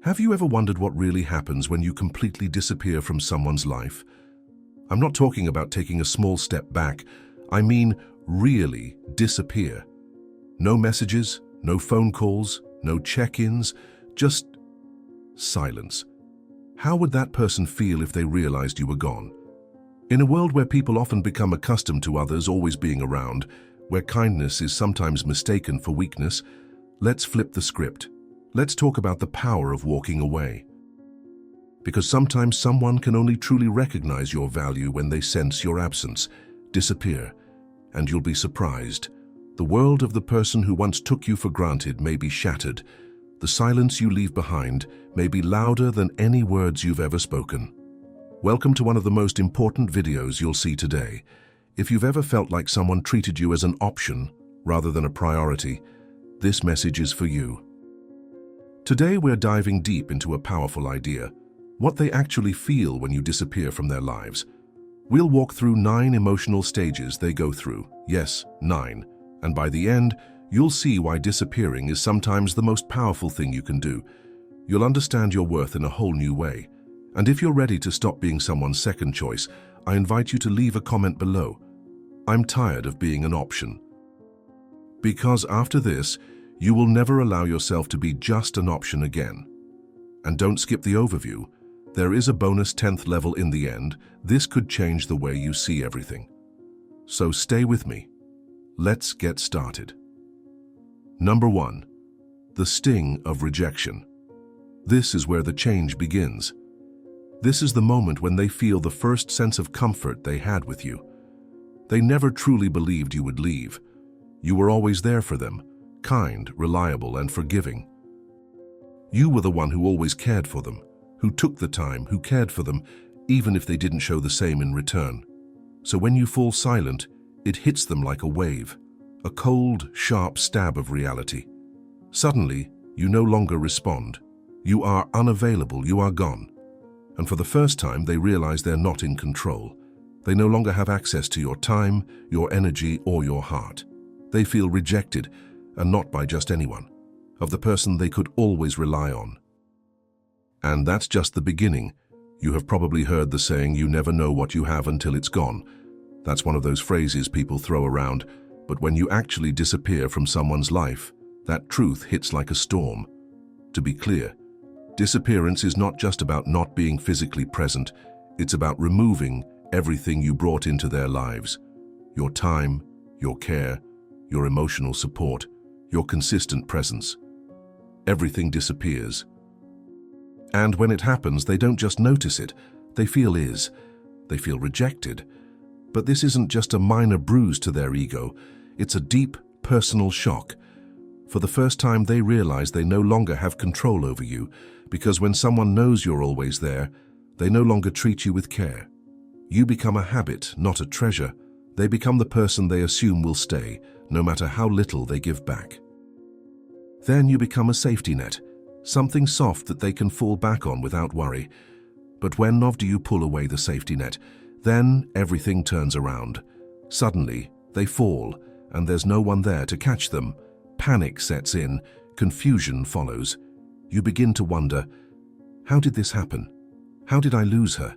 Have you ever wondered what really happens when you completely disappear from someone's life? I'm not talking about taking a small step back. I mean really disappear. No messages, no phone calls, no check-ins, just silence. How would that person feel if they realized you were gone? In a world where people often become accustomed to others always being around, where kindness is sometimes mistaken for weakness, let's flip the script. Let's talk about the power of walking away. Because sometimes someone can only truly recognize your value when they sense your absence, disappear, and you'll be surprised. The world of the person who once took you for granted may be shattered. The silence you leave behind may be louder than any words you've ever spoken. Welcome to one of the most important videos you'll see today. If you've ever felt like someone treated you as an option rather than a priority, this message is for you. Today we're diving deep into a powerful idea, what they actually feel when you disappear from their lives. We'll walk through 9 emotional stages they go through. Yes, 9. And by the end, you'll see why disappearing is sometimes the most powerful thing you can do. You'll understand your worth in a whole new way. And if you're ready to stop being someone's second choice, I invite you to leave a comment below. I'm tired of being an option. Because after this, you will never allow yourself to be just an option again. And don't skip the overview. There is a bonus 10th level in the end. This could change the way you see everything. So stay with me. Let's get started. Number 1. The sting of rejection. This is where the change begins. This is the moment when they feel the first sense of comfort they had with you. They never truly believed you would leave. You were always there for them, kind, reliable, and forgiving. You were the one who always cared for them, who took the time, who cared for them, even if they didn't show the same in return. So when you fall silent, it hits them like a wave, a cold, sharp stab of reality. Suddenly, you no longer respond. You are unavailable, you are gone. And for the first time, they realize they're not in control. They no longer have access to your time, your energy, or your heart. They feel rejected, and not by just anyone, of the person they could always rely on. And that's just the beginning. You have probably heard the saying, you never know what you have until it's gone. That's one of those phrases people throw around, but when you actually disappear from someone's life, that truth hits like a storm. To be clear, disappearance is not just about not being physically present, it's about removing everything you brought into their lives. Your time, your care, your emotional support, your consistent presence. Everything disappears. And when it happens, they don't just notice it, they feel rejected. But this isn't just a minor bruise to their ego, it's a deep, personal shock. For the first time, they realize they no longer have control over you, because when someone knows you're always there, they no longer treat you with care. You become a habit, not a treasure. They become the person they assume will stay, no matter how little they give back. Then you become a safety net, something soft that they can fall back on without worry. But when do you pull away the safety net? Then everything turns around. Suddenly, they fall, and there's no one there to catch them. Panic sets in, confusion follows. You begin to wonder, how did this happen? How did I lose her?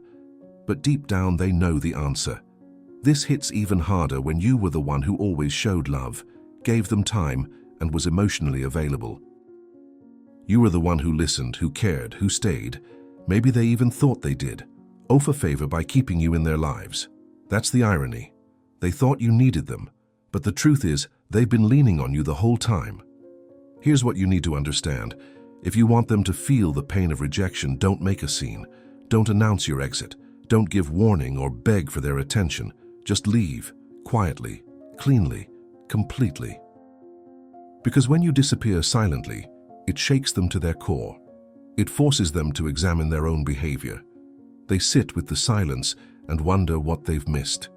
But deep down they know the answer. This hits even harder when you were the one who always showed love, gave them time, and was emotionally available. You were the one who listened, who cared, who stayed. Maybe they even thought they did. Offer favor by keeping you in their lives. That's the irony. They thought you needed them, but the truth is, they've been leaning on you the whole time. Here's what you need to understand. If you want them to feel the pain of rejection, don't make a scene. Don't announce your exit. Don't give warning or beg for their attention. Just leave, quietly, cleanly, completely. Because when you disappear silently, it shakes them to their core. It forces them to examine their own behavior. They sit with the silence and wonder what they've missed.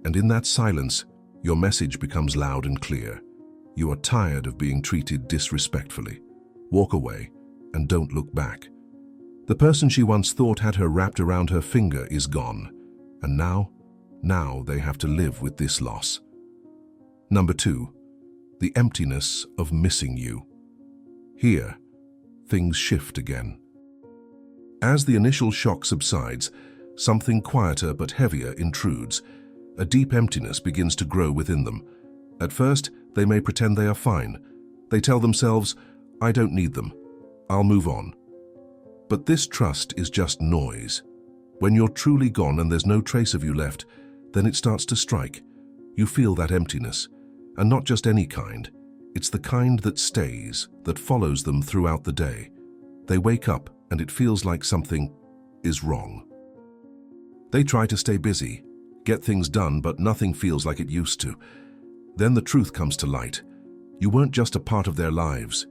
And in that silence, your message becomes loud and clear. You are tired of being treated disrespectfully. Walk away and don't look back. The person she once thought had her wrapped around her finger is gone. And now they have to live with this loss. Number 2, the emptiness of missing you. Here, things shift again. As the initial shock subsides, something quieter but heavier intrudes. A deep emptiness begins to grow within them. At first, they may pretend they are fine. They tell themselves, "I don't need them. I'll move on." But this trust is just noise. When you're truly gone and there's no trace of you left, then it starts to strike. You feel that emptiness. And not just any kind. It's the kind that stays, that follows them throughout the day. They wake up and it feels like something is wrong. They try to stay busy, get things done, but nothing feels like it used to. Then the truth comes to light. You weren't just a part of their lives.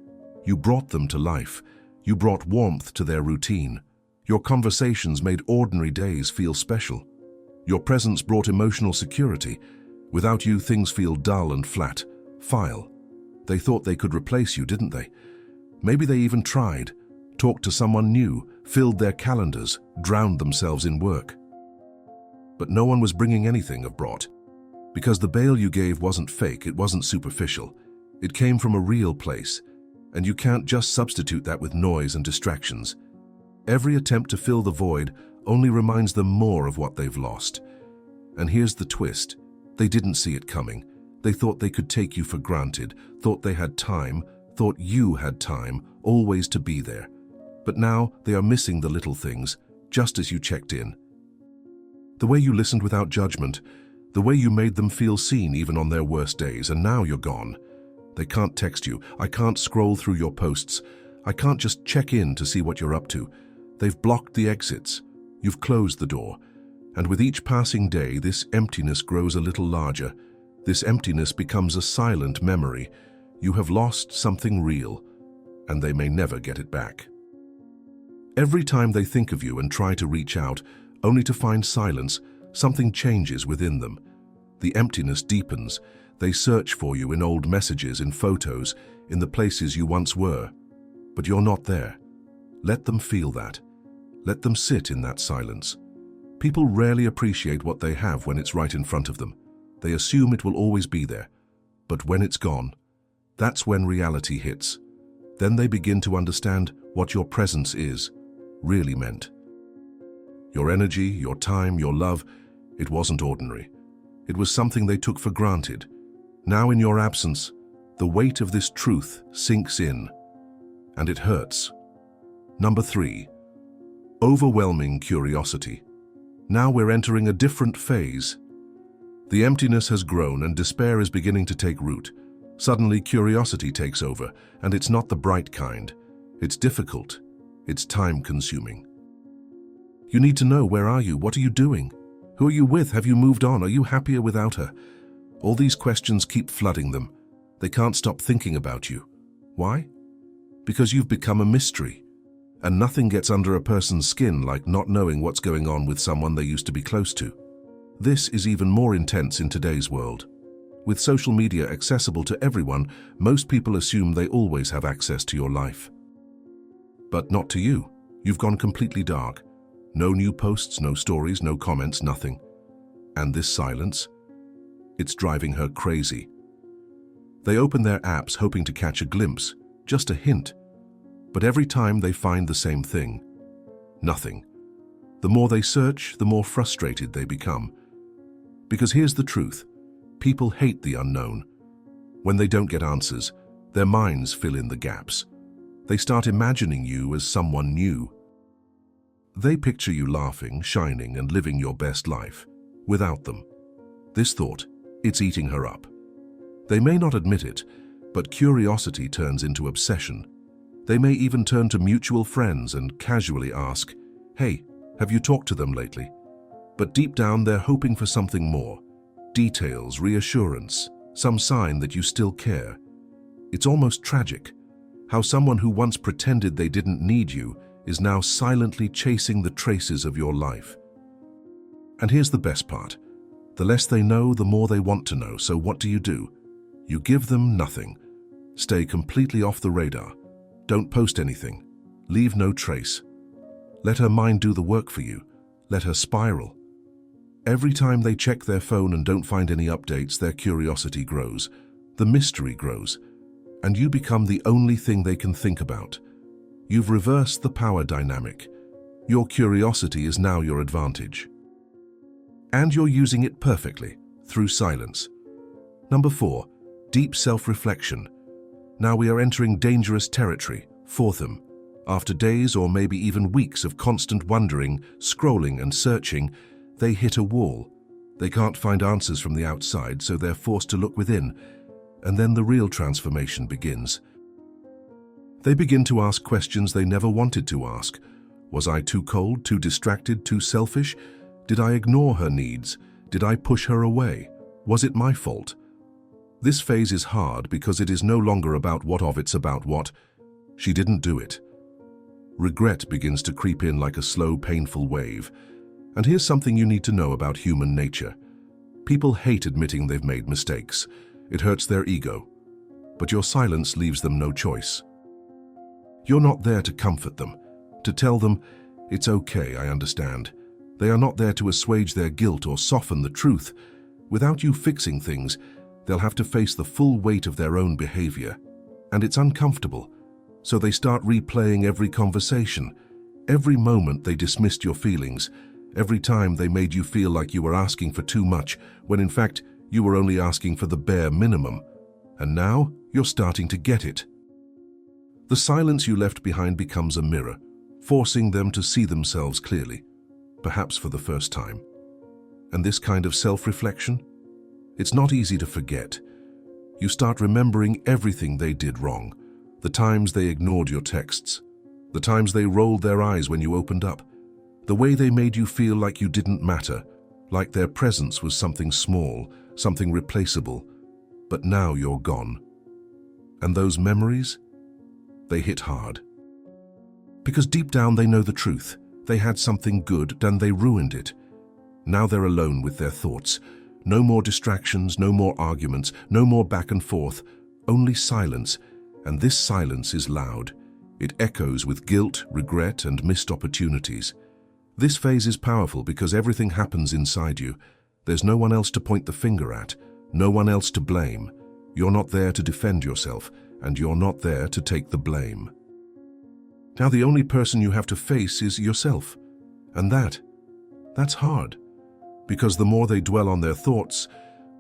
You brought them to life. You brought warmth to their routine. Your conversations made ordinary days feel special. Your presence brought emotional security. Without you, things feel dull and flat. File. They thought they could replace you, didn't they? Maybe they even tried, talked to someone new, filled their calendars, drowned themselves in work. But no one was bringing anything of brought. Because the bail you gave wasn't fake, it wasn't superficial. It came from a real place, and you can't just substitute that with noise and distractions. Every attempt to fill the void only reminds them more of what they've lost. And here's the twist. They didn't see it coming. They thought they could take you for granted, thought they had time, thought you had time, always to be there. But now they are missing the little things, just as you checked in. The way you listened without judgment, the way you made them feel seen even on their worst days, and now you're gone. They can't text you. I can't scroll through your posts. I can't just check in to see what you're up to. They've blocked the exits. You've closed the door. And with each passing day, this emptiness grows a little larger. This emptiness becomes a silent memory. You have lost something real, and they may never get it back. Every time they think of you and try to reach out, only to find silence, something changes within them. The emptiness deepens. They search for you in old messages, in photos, in the places you once were. But you're not there. Let them feel that. Let them sit in that silence. People rarely appreciate what they have when it's right in front of them. They assume it will always be there. But when it's gone, that's when reality hits. Then they begin to understand what your presence really meant. Your energy, your time, your love, it wasn't ordinary. It was something they took for granted. Now in your absence, the weight of this truth sinks in, and it hurts. Number 3, overwhelming curiosity. Now we're entering a different phase. The emptiness has grown and despair is beginning to take root. Suddenly curiosity takes over, and it's not the bright kind. It's difficult. It's time-consuming. You need to know, where are you? What are you doing? Who are you with? Have you moved on? Are you happier without her? All these questions keep flooding them. They can't stop thinking about you. Why? Because you've become a mystery. And nothing gets under a person's skin like not knowing what's going on with someone they used to be close to. This is even more intense in today's world. With social media accessible to everyone, most people assume they always have access to your life. But not to you. You've gone completely dark. No new posts, no stories, no comments, nothing. And this silence? It's driving her crazy. They open their apps hoping to catch a glimpse, just a hint. But every time they find the same thing. Nothing. The more they search, the more frustrated they become. Because here's the truth. People hate the unknown. When they don't get answers, their minds fill in the gaps. They start imagining you as someone new. They picture you laughing, shining, and living your best life, without them. This thought, it's eating her up. They may not admit it, but curiosity turns into obsession. They may even turn to mutual friends and casually ask, "Hey, have you talked to them lately?" But deep down, they're hoping for something more. Details, reassurance, some sign that you still care. It's almost tragic, how someone who once pretended they didn't need you is now silently chasing the traces of your life. And here's the best part. The less they know, the more they want to know. So what do? You give them nothing. Stay completely off the radar. Don't post anything. Leave no trace. Let her mind do the work for you. Let her spiral. Every time they check their phone and don't find any updates, their curiosity grows. The mystery grows. And you become the only thing they can think about. You've reversed the power dynamic. Your curiosity is now your advantage. And you're using it perfectly, through silence. Number 4, deep self-reflection. Now we are entering dangerous territory, fourthum. After days or maybe even weeks of constant wondering, scrolling and searching, they hit a wall. They can't find answers from the outside, so they're forced to look within. And then the real transformation begins. They begin to ask questions they never wanted to ask. Was I too cold, too distracted, too selfish? Did I ignore her needs? Did I push her away? Was it my fault? This phase is hard because it is no longer about what of, it's about what. She didn't do it. Regret begins to creep in like a slow, painful wave. And here's something you need to know about human nature. People hate admitting they've made mistakes. It hurts their ego. But your silence leaves them no choice. You're not there to comfort them, to tell them, it's okay, I understand. They are not there to assuage their guilt or soften the truth. Without you fixing things, they'll have to face the full weight of their own behavior. And it's uncomfortable. So they start replaying every conversation, every moment they dismissed your feelings, every time they made you feel like you were asking for too much, when in fact you were only asking for the bare minimum. And now you're starting to get it. The silence you left behind becomes a mirror, forcing them to see themselves clearly, perhaps for the first time. And this kind of self-reflection? It's not easy to forget. You start remembering everything they did wrong, the times they ignored your texts, the times they rolled their eyes when you opened up, the way they made you feel like you didn't matter, like their presence was something small, something replaceable. But now you're gone. And those memories? They hit hard. Because deep down they know the truth. They had something good, and they ruined it. Now they're alone with their thoughts. No more distractions, no more arguments, no more back and forth, only silence. And this silence is loud. It echoes with guilt, regret, and missed opportunities. This phase is powerful because everything happens inside you. There's no one else to point the finger at, no one else to blame. You're not there to defend yourself, and you're not there to take the blame. Now the only person you have to face is yourself. And that's hard. Because the more they dwell on their thoughts,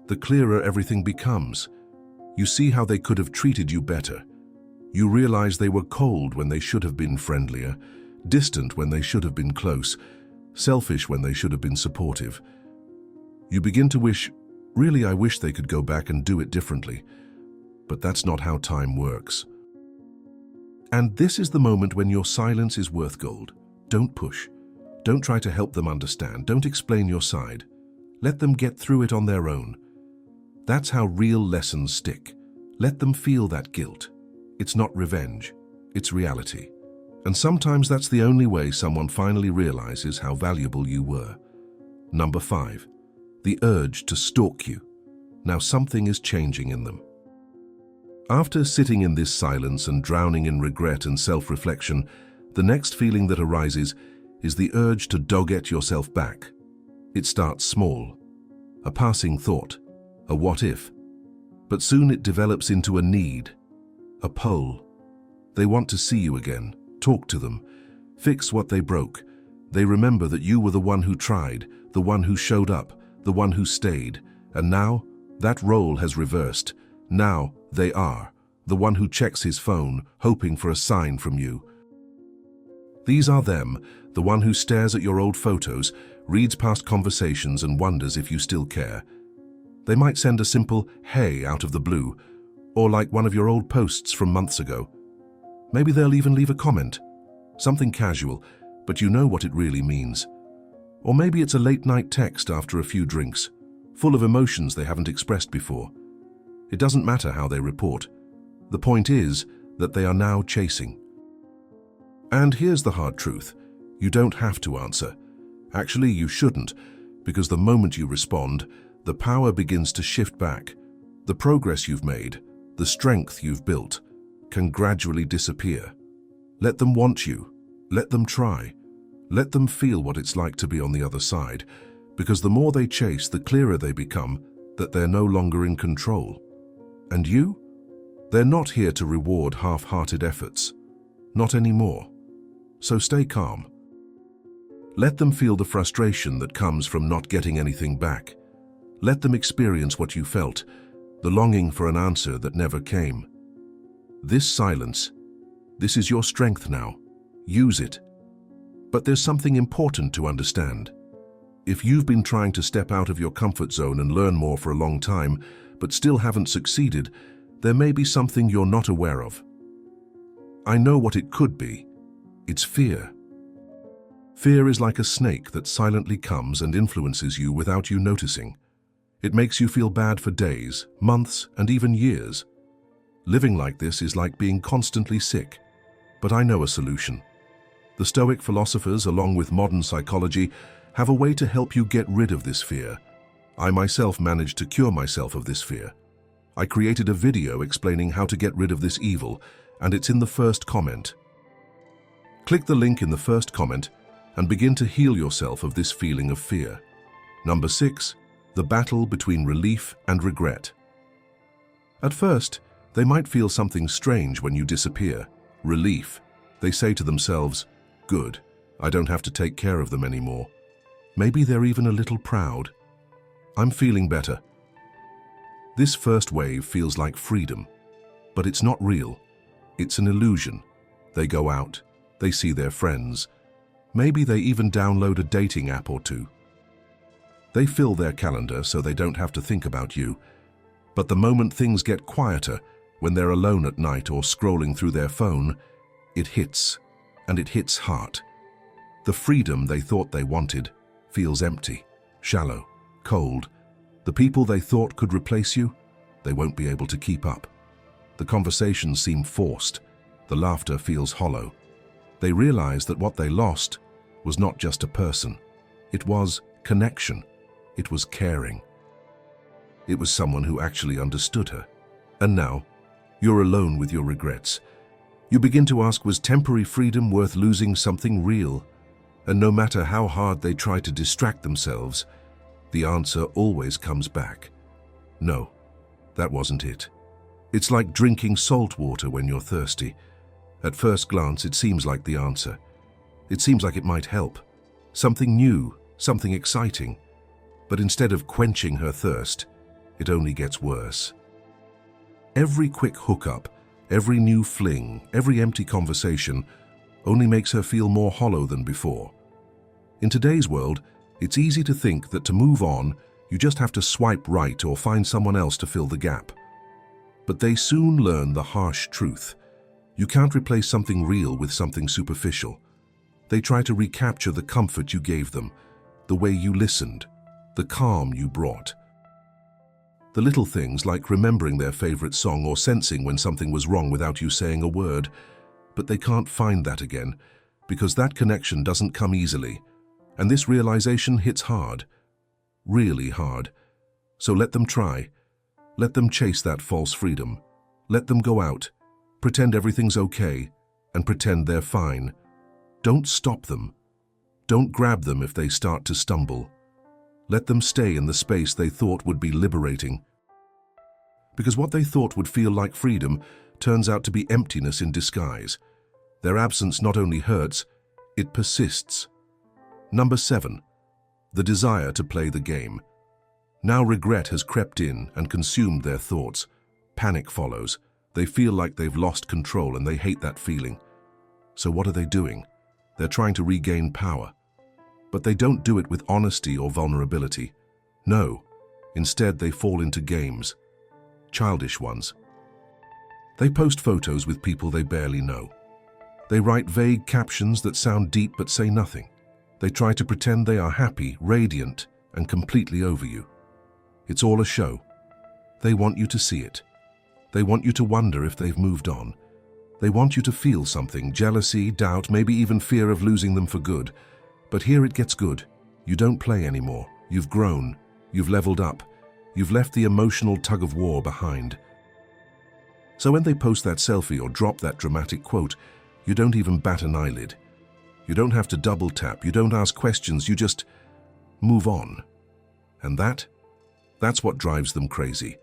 the clearer everything becomes. You see how they could have treated you better. You realize they were cold when they should have been friendlier, distant when they should have been close, selfish when they should have been supportive. You begin to wish, really I wish they could go back and do it differently. But that's not how time works. And this is the moment when your silence is worth gold. Don't push. Don't try to help them understand. Don't explain your side. Let them get through it on their own. That's how real lessons stick. Let them feel that guilt. It's not revenge. It's reality. And sometimes that's the only way someone finally realizes how valuable you were. Number 5. The urge to stalk you. Now something is changing in them. After sitting in this silence and drowning in regret and self-reflection, the next feeling that arises is the urge to dog-eat yourself back. It starts small, a passing thought, a what if, but soon it develops into a need, a pull. They want to see you again, talk to them, fix what they broke. They remember that you were the one who tried, the one who showed up, the one who stayed, and now that role has reversed. Now they are the one who checks his phone, hoping for a sign from you. These are them, the one who stares at your old photos, reads past conversations and wonders if you still care. They might send a simple "hey" out of the blue, or like one of your old posts from months ago. Maybe they'll even leave a comment, something casual, but you know what it really means. Or maybe it's a late-night text after a few drinks, full of emotions they haven't expressed before. It doesn't matter how they report. The point is that they are now chasing. And here's the hard truth. You don't have to answer. Actually, you shouldn't, because the moment you respond, the power begins to shift back. The progress you've made, the strength you've built, can gradually disappear. Let them want you. Let them try. Let them feel what it's like to be on the other side, because the more they chase, the clearer they become that they're no longer in control. And you? They're not here to reward half-hearted efforts. Not anymore. So stay calm. Let them feel the frustration that comes from not getting anything back. Let them experience what you felt, the longing for an answer that never came. This silence, this is your strength now. Use it. But there's something important to understand. If you've been trying to step out of your comfort zone and learn more for a long time, but still haven't succeeded, there may be something you're not aware of. I know what it could be. It's fear. Fear is like a snake that silently comes and influences you without you noticing. It makes you feel bad for days, months, and even years. Living like this is like being constantly sick. But I know a solution. The Stoic philosophers, along with modern psychology, have a way to help you get rid of this fear. I myself managed to cure myself of this fear. I created a video explaining how to get rid of this evil, and it's in the first comment. Click the link in the first comment and begin to heal yourself of this feeling of fear. Number 6, the battle between relief and regret. At first, they might feel something strange when you disappear. Relief. They say to themselves, "Good, I don't have to take care of them anymore." Maybe they're even a little proud. "I'm feeling better." This first wave feels like freedom, but it's not real. It's an illusion. They go out, they see their friends. Maybe they even download a dating app or two. They fill their calendar so they don't have to think about you. But the moment things get quieter, when they're alone at night or scrolling through their phone, it hits, and it hits hard. The freedom they thought they wanted feels empty, shallow, cold. The people they thought could replace you, they won't be able to keep up. The conversations seem forced. The laughter feels hollow. They realize that what they lost was not just a person. It was connection. It was caring. It was someone who actually understood her. And now, you're alone with your regrets. You begin to ask, was temporary freedom worth losing something real? And no matter how hard they try to distract themselves, the answer always comes back. No, that wasn't it. It's like drinking salt water when you're thirsty. At first glance, it seems like the answer. It seems like it might help. Something new, something exciting. But instead of quenching her thirst, it only gets worse. Every quick hookup, every new fling, every empty conversation only makes her feel more hollow than before. In today's world, it's easy to think that to move on, you just have to swipe right or find someone else to fill the gap. But they soon learn the harsh truth. You can't replace something real with something superficial. They try to recapture the comfort you gave them, the way you listened, the calm you brought. The little things like remembering their favorite song or sensing when something was wrong without you saying a word. But they can't find that again, because that connection doesn't come easily. And this realization hits hard, really hard. So let them try. Let them chase that false freedom. Let them go out, pretend everything's okay, and pretend they're fine. Don't stop them. Don't grab them if they start to stumble. Let them stay in the space they thought would be liberating. Because what they thought would feel like freedom turns out to be emptiness in disguise. Their absence not only hurts, it persists. Number 7, the desire to play the game. Now regret has crept in and consumed their thoughts. Panic follows. They feel like they've lost control and they hate that feeling. So what are they doing? They're trying to regain power. But they don't do it with honesty or vulnerability. No, instead they fall into games. Childish ones. They post photos with people they barely know. They write vague captions that sound deep but say nothing. They try to pretend they are happy, radiant, and completely over you. It's all a show. They want you to see it. They want you to wonder if they've moved on. They want you to feel something, jealousy, doubt, maybe even fear of losing them for good. But here it gets good. You don't play anymore. You've grown. You've leveled up. You've left the emotional tug-of-war behind. So when they post that selfie or drop that dramatic quote, you don't even bat an eyelid. You don't have to double tap. You don't ask questions. You just move on. And that's what drives them crazy.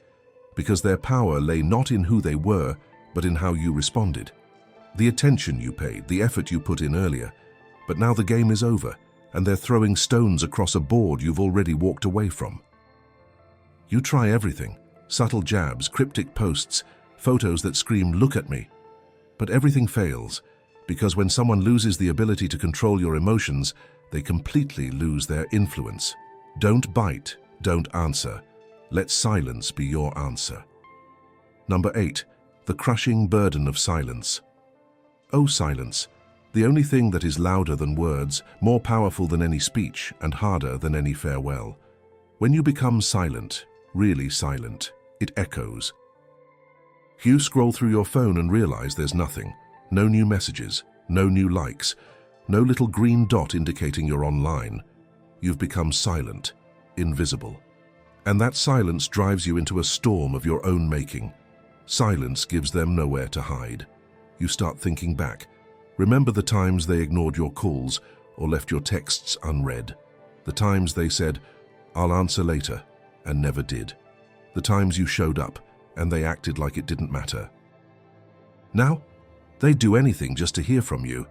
Because their power lay not in who they were, but in how you responded. The attention you paid, the effort you put in earlier. But now the game is over, and they're throwing stones across a board you've already walked away from. You try everything: subtle jabs, cryptic posts, photos that scream, "Look at me." But everything fails, because when someone loses the ability to control your emotions, they completely lose their influence. Don't bite, don't answer. Let silence be your answer. Number 8. The crushing burden of silence. Oh, silence, the only thing that is louder than words, more powerful than any speech, and harder than any farewell. When you become silent, really silent, it echoes. You scroll through your phone and realize there's nothing. No new messages, no new likes, no little green dot indicating you're online. You've become silent, invisible. And that silence drives you into a storm of your own making. Silence gives them nowhere to hide. You start thinking back. Remember the times they ignored your calls or left your texts unread. The times they said, "I'll answer later," and never did. The times you showed up and they acted like it didn't matter. Now, they'd do anything just to hear from you,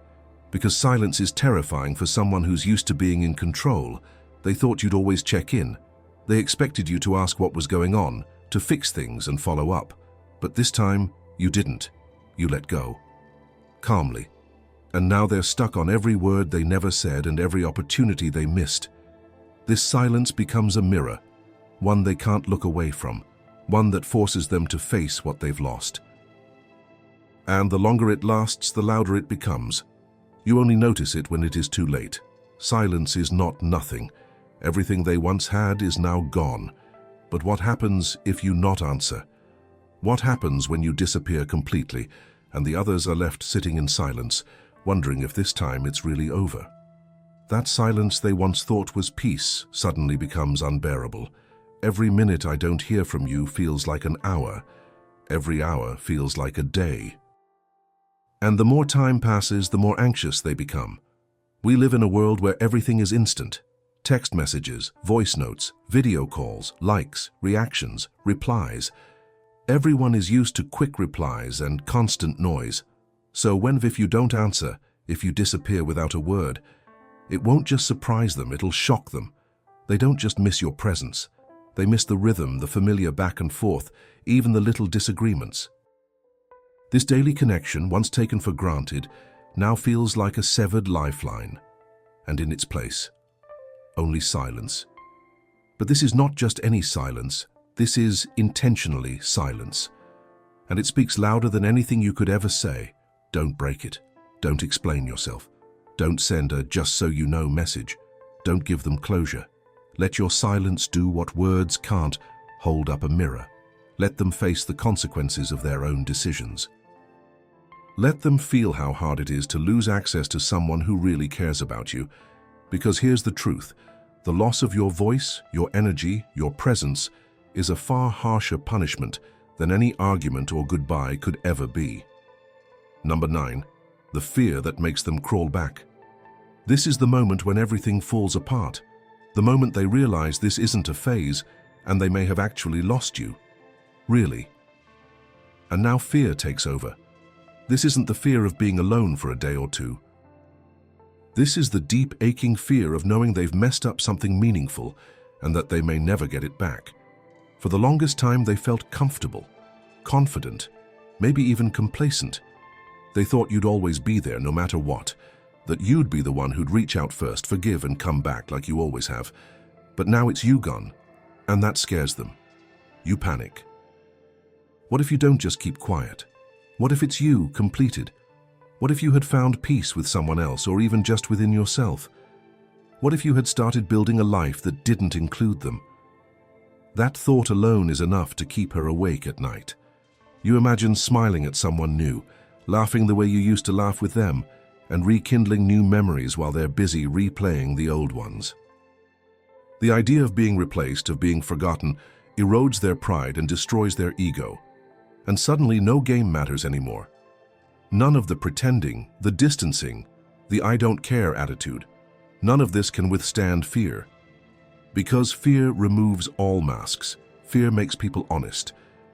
because silence is terrifying for someone who's used to being in control. They thought you'd always check in. They expected you to ask what was going on, to fix things and follow up. But this time, you didn't. You let go. Calmly. And now they're stuck on every word they never said and every opportunity they missed. This silence becomes a mirror, one they can't look away from, one that forces them to face what they've lost. And the longer it lasts, the louder it becomes. You only notice it when it is too late. Silence is not nothing. Everything they once had is now gone. But what happens if you not answer? What happens when you disappear completely and the others are left sitting in silence, wondering if this time it's really over? That silence they once thought was peace suddenly becomes unbearable. Every minute I don't hear from you feels like an hour. Every hour feels like a day. And the more time passes, the more anxious they become. We live in a world where everything is instant. Text messages, voice notes, video calls, likes, reactions, replies. Everyone is used to quick replies and constant noise. So if you don't answer, if you disappear without a word, it won't just surprise them, it'll shock them. They don't just miss your presence. They miss the rhythm, the familiar back and forth, even the little disagreements. This daily connection, once taken for granted, now feels like a severed lifeline. And in its place, only silence. But this is not just any silence. This is intentionally silence. And it speaks louder than anything you could ever say. Don't break it. Don't explain yourself. Don't send a "just so you know" message. Don't give them closure. Let your silence do what words can't: hold up a mirror. Let them face the consequences of their own decisions. Let them feel how hard it is to lose access to someone who really cares about you. Because here's the truth: the loss of your voice, your energy, your presence is a far harsher punishment than any argument or goodbye could ever be. Number 9. The fear that makes them crawl back. This is the moment when everything falls apart. The moment they realize this isn't a phase and they may have actually lost you. Really. And now fear takes over. This isn't the fear of being alone for a day or two. This is the deep, aching fear of knowing they've messed up something meaningful and that they may never get it back. For the longest time, they felt comfortable, confident, maybe even complacent. They thought you'd always be there no matter what, that you'd be the one who'd reach out first, forgive, and come back like you always have. But now it's you gone, and that scares them. You panic. What if you don't just keep quiet? What if it's you, completed? What if you had found peace with someone else, or even just within yourself? What if you had started building a life that didn't include them? That thought alone is enough to keep her awake at night. You imagine smiling at someone new, laughing the way you used to laugh with them, and rekindling new memories while they're busy replaying the old ones. The idea of being replaced, of being forgotten, erodes their pride and destroys their ego. And suddenly no game matters anymore. None of the pretending, the distancing, the "I don't care" attitude. None of this can withstand fear. Because fear removes all masks. Fear makes people honest.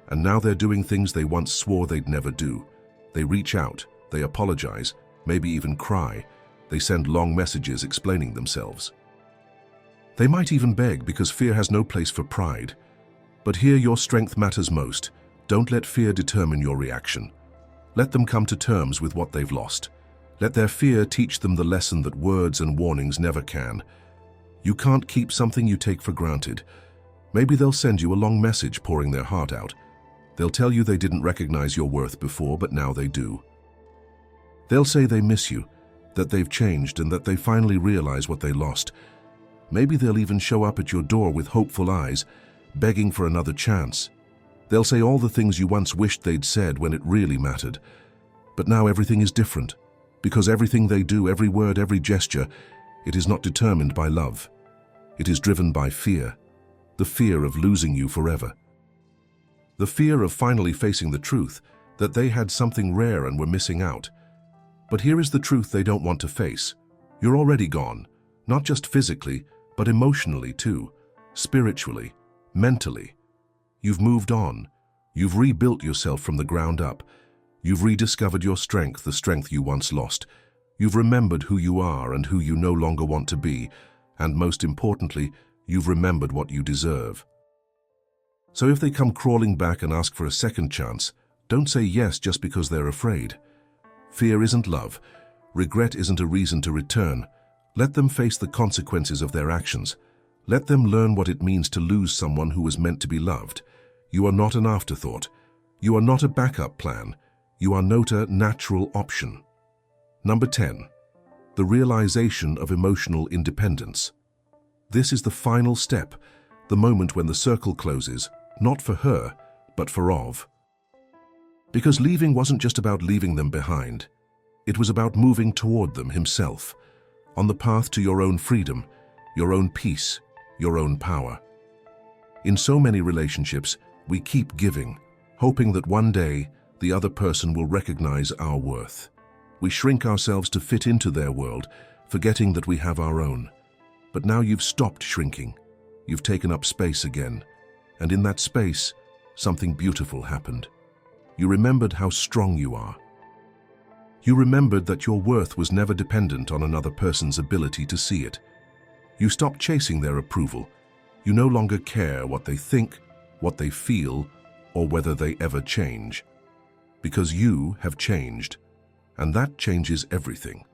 And now they're doing things they once swore they'd never do. They reach out, they apologize, maybe even cry. They send long messages explaining themselves. They might even beg because fear has no place for pride. But here your strength matters most. Don't let fear determine your reaction. Let them come to terms with what they've lost. Let their fear teach them the lesson that words and warnings never can. You can't keep something you take for granted. Maybe they'll send you a long message pouring their heart out. They'll tell you they didn't recognize your worth before, but now they do. They'll say they miss you, that they've changed, and that they finally realize what they lost. Maybe they'll even show up at your door with hopeful eyes, begging for another chance. They'll say all the things you once wished they'd said when it really mattered. But now everything is different, because everything they do, every word, every gesture, it is not determined by love. It is driven by fear, the fear of losing you forever. The fear of finally facing the truth, that they had something rare and were missing out. But here is the truth they don't want to face. You're already gone, not just physically, but emotionally too, spiritually, mentally. You've moved on. You've rebuilt yourself from the ground up. You've rediscovered your strength, the strength you once lost. You've remembered who you are and who you no longer want to be. And most importantly, you've remembered what you deserve. So if they come crawling back and ask for a second chance, don't say yes just because they're afraid. Fear isn't love. Regret isn't a reason to return. Let them face the consequences of their actions. Let them learn what it means to lose someone who was meant to be loved. You are not an afterthought. You are not a backup plan. You are not a natural option. Number 10. The realization of emotional independence. This is the final step, the moment when the circle closes, not for her, but for Ov. Because leaving wasn't just about leaving them behind. It was about moving toward them himself, on the path to your own freedom, your own peace, your own power. In so many relationships, we keep giving, hoping that one day the other person will recognize our worth. We shrink ourselves to fit into their world, forgetting that we have our own. But now you've stopped shrinking. You've taken up space again. And in that space, something beautiful happened. You remembered how strong you are. You remembered that your worth was never dependent on another person's ability to see it. You stopped chasing their approval. You no longer care what they think, what they feel, or whether they ever change. Because you have changed, and that changes everything.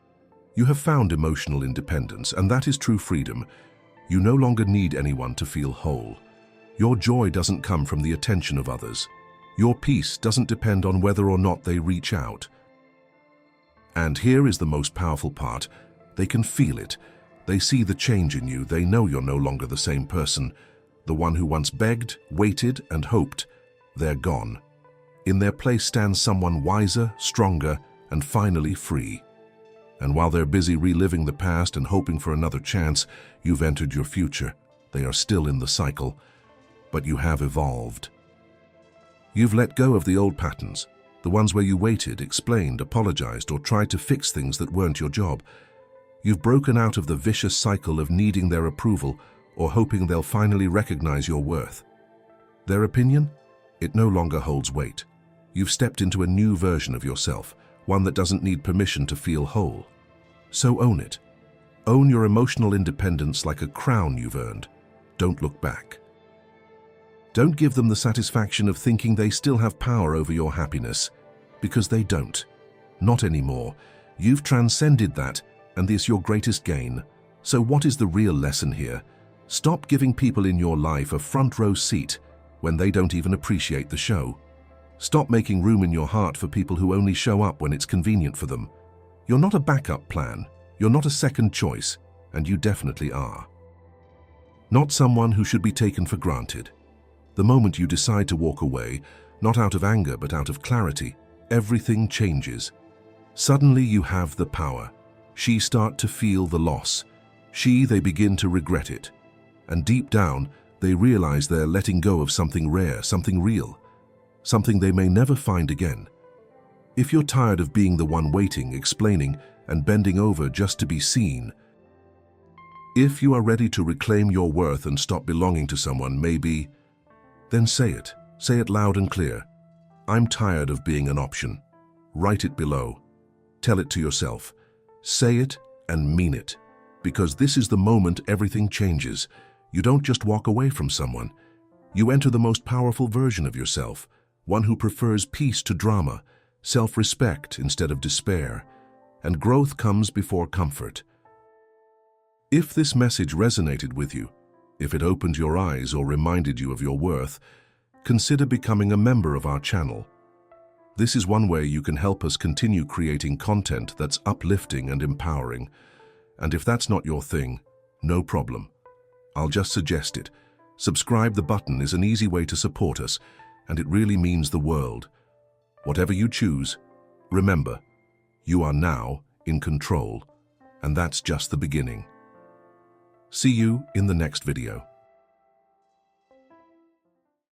You have found emotional independence, and that is true freedom. You no longer need anyone to feel whole. Your joy doesn't come from the attention of others. Your peace doesn't depend on whether or not they reach out. And here is the most powerful part. They can feel it. They see the change in you. They know you're no longer the same person. The one who once begged, waited, and hoped. They're gone. In their place stands someone wiser, stronger, and finally free. And while they're busy reliving the past and hoping for another chance, you've entered your future. They are still in the cycle, but you have evolved. You've let go of the old patterns, the ones where you waited, explained, apologized, or tried to fix things that weren't your job. You've broken out of the vicious cycle of needing their approval or hoping they'll finally recognize your worth. Their opinion? It no longer holds weight. You've stepped into a new version of yourself, one that doesn't need permission to feel whole. So own it. Own your emotional independence like a crown you've earned. Don't look back. Don't give them the satisfaction of thinking they still have power over your happiness, because they don't. Not anymore. You've transcended that, and this is your greatest gain. So what is the real lesson here? Stop giving people in your life a front row seat when they don't even appreciate the show. Stop making room in your heart for people who only show up when it's convenient for them. You're not a backup plan. You're not a second choice, and you definitely are. Not someone who should be taken for granted. The moment you decide to walk away, not out of anger but out of clarity, everything changes. Suddenly you have the power. She start to feel the loss. They begin to regret it. And deep down, they realize they're letting go of something rare, something real, something they may never find again. If you're tired of being the one waiting, explaining, and bending over just to be seen, if you are ready to reclaim your worth and stop belonging to someone, maybe, then say it. Say it loud and clear. I'm tired of being an option. Write it below. Tell it to yourself. Say it and mean it. Because this is the moment everything changes. You don't just walk away from someone. You enter the most powerful version of yourself, one who prefers peace to drama, self-respect instead of despair, and growth comes before comfort. If this message resonated with you, if it opened your eyes or reminded you of your worth, consider becoming a member of our channel. This is one way you can help us continue creating content that's uplifting and empowering. And if that's not your thing, no problem. I'll just suggest it. Subscribe the button is an easy way to support us, and it really means the world. Whatever you choose, remember, you are now in control, and that's just the beginning. See you in the next video.